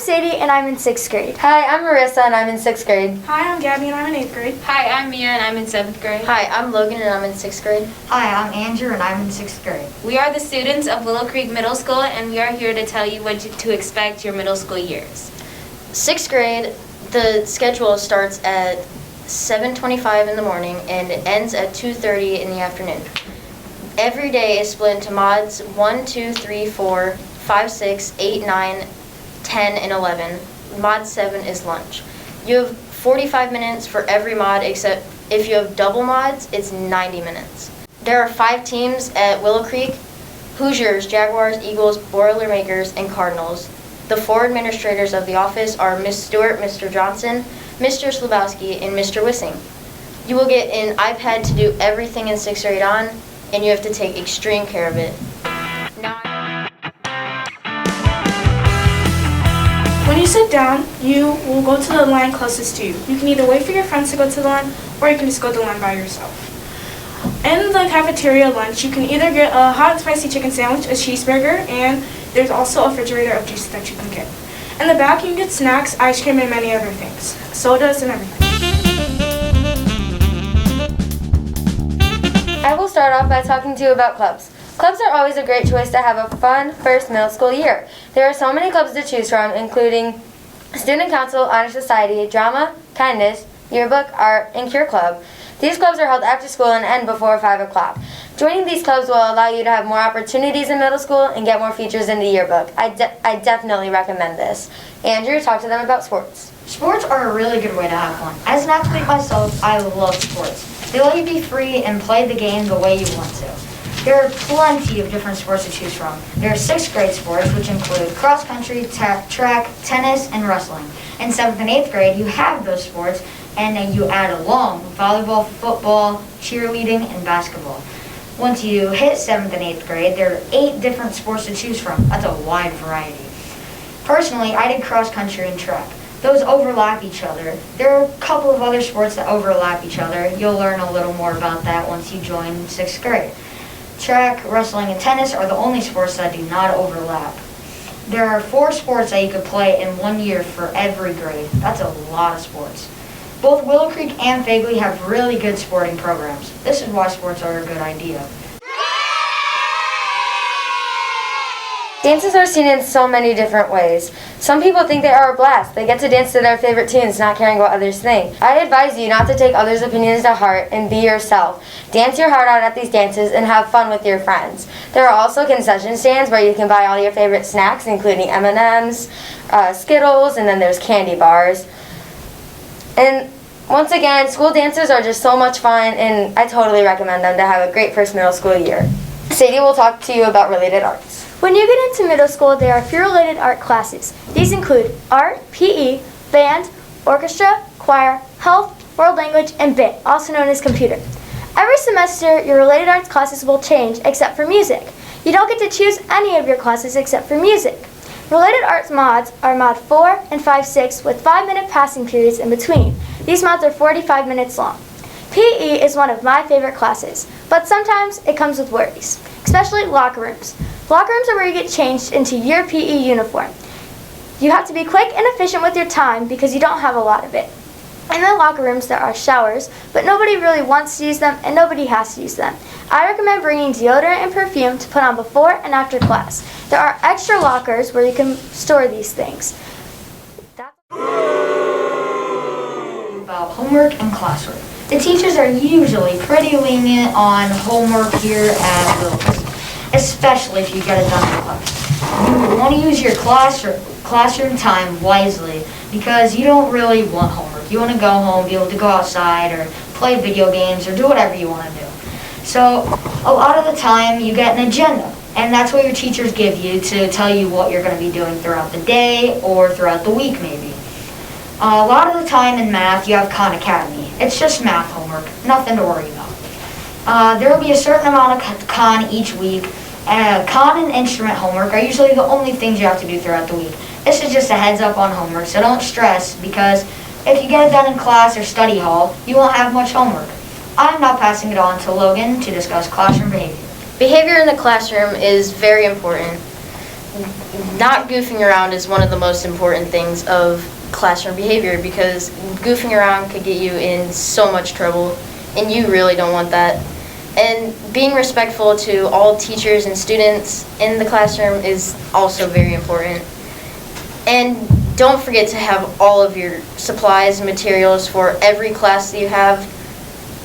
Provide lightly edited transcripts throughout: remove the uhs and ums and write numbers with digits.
Sadie, and I'm in 6th grade. Hi, I'm Marissa, and I'm in 6th grade. Hi, I'm Gabby, and I'm in 8th grade. Hi, I'm Mia, and I'm in 7th grade. Hi, I'm Logan, and I'm in 6th grade. Hi, I'm Andrew, and I'm in 6th grade. We are the students of Willow Creek Middle School, and we are here to tell you what to expect your middle school years. 6th grade, the schedule starts at 7:25 in the morning, and it ends at 2:30 in the afternoon. Every day is split into mods 1, 2, 3, 4, 5, 6, 8, 9, 10, and 11. Mod 7 is lunch. You have 45 minutes for every mod, except if you have double mods, it's 90 minutes. There are 5 teams at Willow Creek: Hoosiers, Jaguars, Eagles, Boilermakers, and Cardinals. The 4 administrators of the office are Ms. Stewart, Mr. Johnson, Mr. Slabowski, and Mr. Wissing. You will get an iPad to do everything in 6th grade on, and you have to take extreme care of it. When you sit down, you will go to the line closest to you. You can either wait for your friends to go to the line, or you can just go to the line by yourself. In the cafeteria lunch, you can either get a hot and spicy chicken sandwich, a cheeseburger, and there's also a refrigerator of juice that you can get. In the back, you can get snacks, ice cream, and many other things. Sodas and everything. I will start off by talking to you about clubs. Clubs are always a great choice to have a fun first middle school year. There are so many clubs to choose from, including Student Council, Honor Society, Drama, Kindness, Yearbook, Art, and Cure Club. These clubs are held after school and end before 5 o'clock. Joining these clubs will allow you to have more opportunities in middle school and get more features in the yearbook. I definitely recommend this. Andrew, talk to them about sports. Sports are a really good way to have fun. As an athlete myself, I love sports. They let you be free and play the game the way you want to. There are plenty of different sports to choose from. There are 6th grade sports, which include cross country, track, tennis, and wrestling. In 7th and 8th grade, you have those sports, and then you add along volleyball, football, cheerleading, and basketball. Once you hit 7th and 8th grade, there are 8 different sports to choose from. That's a wide variety. Personally, I did cross country and track. Those overlap each other. There are a couple of other sports that overlap each other. You'll learn a little more about that once you join 6th grade. Track, wrestling, and tennis are the only sports that do not overlap. There are 4 sports that you could play in 1 year for every grade. That's a lot of sports. Both Willow Creek and Fagley have really good sporting programs. This is why sports are a good idea. Dances are seen in so many different ways. Some people think they are a blast. They get to dance to their favorite tunes, not caring what others think. I advise you not to take others' opinions to heart and be yourself. Dance your heart out at these dances and have fun with your friends. There are also concession stands where you can buy all your favorite snacks, including M&Ms, Skittles, and then there's candy bars. And once again, school dances are just so much fun, and I totally recommend them to have a great first middle school year. Sadie will talk to you about related arts. When you get into middle school, there are a few related art classes. These include art, PE, band, orchestra, choir, health, world language, and BIT, also known as computer. Every semester, your related arts classes will change except for music. You don't get to choose any of your classes except for music. Related arts mods are mod 4 and 5-6 with 5-minute passing periods in between. These mods are 45 minutes long. PE is one of my favorite classes, but sometimes it comes with worries, especially locker rooms. Locker rooms are where you get changed into your PE uniform. You have to be quick and efficient with your time because you don't have a lot of it. In the locker rooms there are showers, but nobody really wants to use them and nobody has to use them. I recommend bringing deodorant and perfume to put on before and after class. There are extra lockers where you can store these things. About homework and classwork. The teachers are usually pretty lenient on homework here at Willow Creek, especially if you get it done in class. You want to use your classroom time wisely because you don't really want homework. You want to go home, be able to go outside or play video games or do whatever you want to do. So a lot of the time you get an agenda, and that's what your teachers give you to tell you what you're going to be doing throughout the day or throughout the week maybe. A lot of the time in math you have Khan Academy. It's just math homework, nothing to worry about. There will be a certain amount of Khan each week. Khan and instrument homework are usually the only things you have to do throughout the week. This is just a heads up on homework, so don't stress because if you get it done in class or study hall, you won't have much homework. I'm now passing it on to Logan to discuss classroom behavior. Behavior in the classroom is very important. not goofing around is one of the most important things of classroom behavior, because goofing around could get you in so much trouble, and you really don't want that. And being respectful to all teachers and students in the classroom is also very important. And don't forget to have all of your supplies and materials for every class that you have.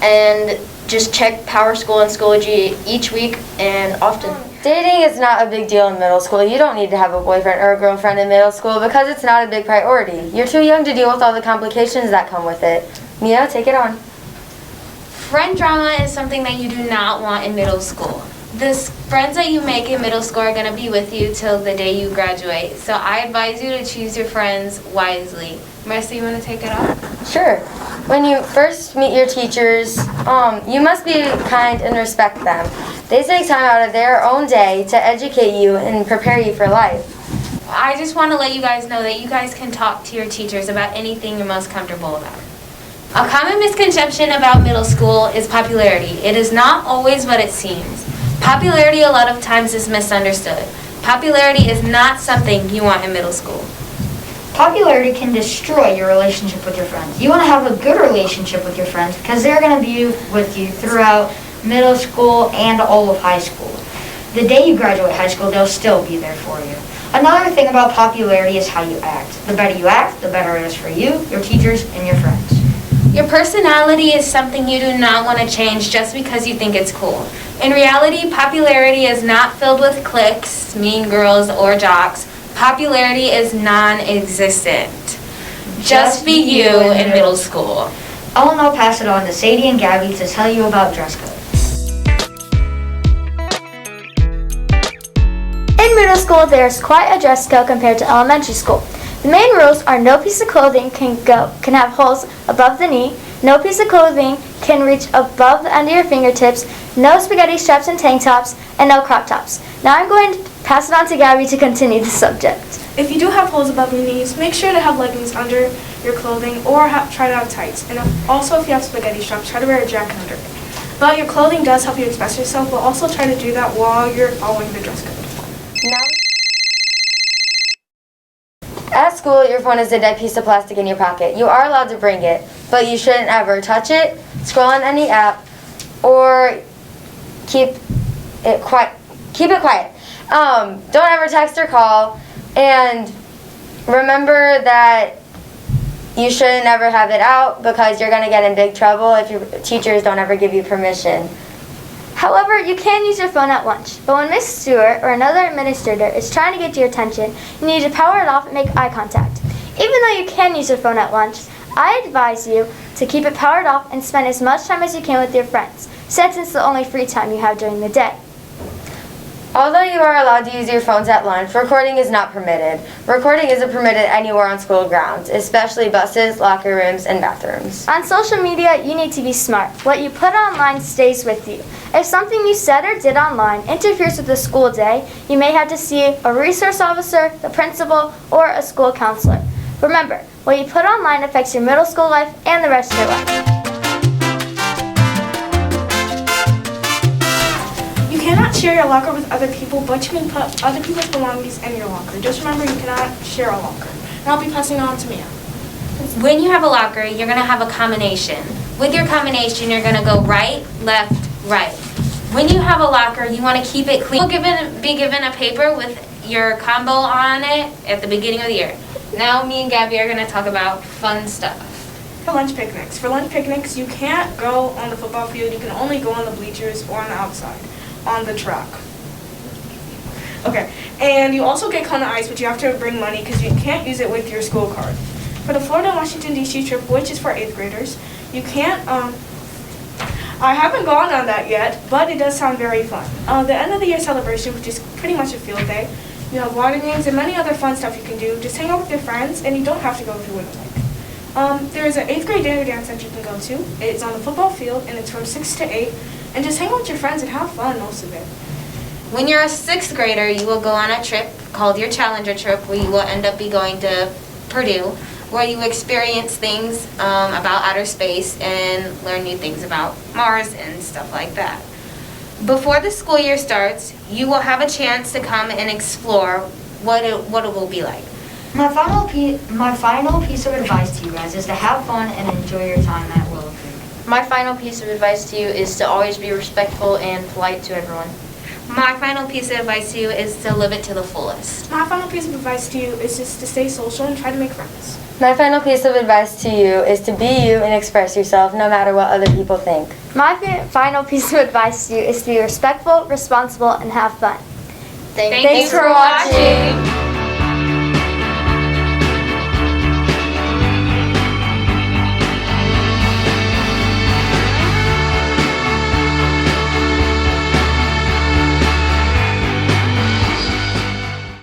And just check Power School and Schoology each week and often. Dating is not a big deal in middle school. You don't need to have a boyfriend or a girlfriend in middle school because it's not a big priority. You're too young to deal with all the complications that come with it. Mia, take it on. Friend drama is something that you do not want in middle school. The friends that you make in middle school are going to be with you till the day you graduate. So I advise you to choose your friends wisely. Marissa, you want to take it off? Sure. When you first meet your teachers, you must be kind and respect them. They take time out of their own day to educate you and prepare you for life. I just want to let you guys know that you guys can talk to your teachers about anything you're most comfortable about. A common misconception about middle school is popularity. It is not always what it seems. Popularity a lot of times is misunderstood. Popularity is not something you want in middle school. Popularity can destroy your relationship with your friends. You want to have a good relationship with your friends because they're going to be with you throughout middle school and all of high school. The day you graduate high school, they'll still be there for you. Another thing about popularity is how you act. The better you act, the better it is for you, your teachers, and your friends. Your personality is something you do not want to change just because you think it's cool. In reality, popularity is not filled with cliques, mean girls, or jocks. Popularity is non-existent. Just be you in middle school. I'll now pass it on to Sadie and Gabby to tell you about dress code. In middle school, there's quite a dress code compared to elementary school. The main rules are no piece of clothing can have holes above the knee, no piece of clothing can reach above the end of your fingertips, no spaghetti straps and tank tops, and no crop tops. Now I'm going to pass it on to Gabby to continue the subject. If you do have holes above your knees, make sure to have leggings under your clothing or try to have tights. And also if you have spaghetti straps, try to wear a jacket under it. But your clothing does help you express yourself, but also try to do that while you're following the dress code. At school, your phone is a dead piece of plastic in your pocket. You are allowed to bring it, but you shouldn't ever touch it, scroll on any app, or keep it quiet. Don't ever text or call, and remember that you shouldn't ever have it out because you're going to get in big trouble if your teachers don't ever give you permission. However, you can use your phone at lunch, but when Miss Stewart or another administrator is trying to get your attention, you need to power it off and make eye contact. Even though you can use your phone at lunch, I advise you to keep it powered off and spend as much time as you can with your friends, since it's the only free time you have during the day. Although you are allowed to use your phones at lunch, recording is not permitted. Recording isn't permitted anywhere on school grounds, especially buses, locker rooms, and bathrooms. On social media, you need to be smart. What you put online stays with you. If something you said or did online interferes with the school day, you may have to see a resource officer, the principal, or a school counselor. Remember, what you put online affects your middle school life and the rest of your life. You cannot share your locker with other people, but you can put other people's belongings in your locker. Just remember, you cannot share a locker. And I'll be passing it on to Mia. When you have a locker, you're going to have a combination. With your combination, you're going to go right, left, right. When you have a locker, you want to keep it clean. You'll be given a paper with your combo on it at the beginning of the year. Now me and Gabby are going to talk about fun stuff. For lunch picnics. For lunch picnics, you can't go on the football field. You can only go on the bleachers or on the outside, on the track. Okay, and you also get Kona Ice, but you have to bring money because you can't use it with your school card. For the Florida and Washington, D.C. trip, which is for 8th graders, you can't, I haven't gone on that yet, but it does sound very fun. The end of the year celebration, which is pretty much a field day, you have water games and many other fun stuff you can do. Just hang out with your friends, and you don't have to go if you wouldn't like. There is an 8th grade dinner dance that you can go to. It's on the football field, and it's from 6 to 8. And just hang out with your friends and have fun most of it. When you're a 6th grader, you will go on a trip called your Challenger trip, where you will end up going to Purdue, where you experience things about outer space and learn new things about Mars and stuff like that. Before the school year starts, you will have a chance to come and explore what it will be like. My final piece of advice to you guys is to have fun and enjoy your time at Willow Creek. My final piece of advice to you is to always be respectful and polite to everyone. My final piece of advice to you is to live it to the fullest. My final piece of advice to you is just to stay social and try to make friends. My final piece of advice to you is to be you and express yourself no matter what other people think. My final piece of advice to you is to be respectful, responsible, and have fun. Thank Thanks for watching.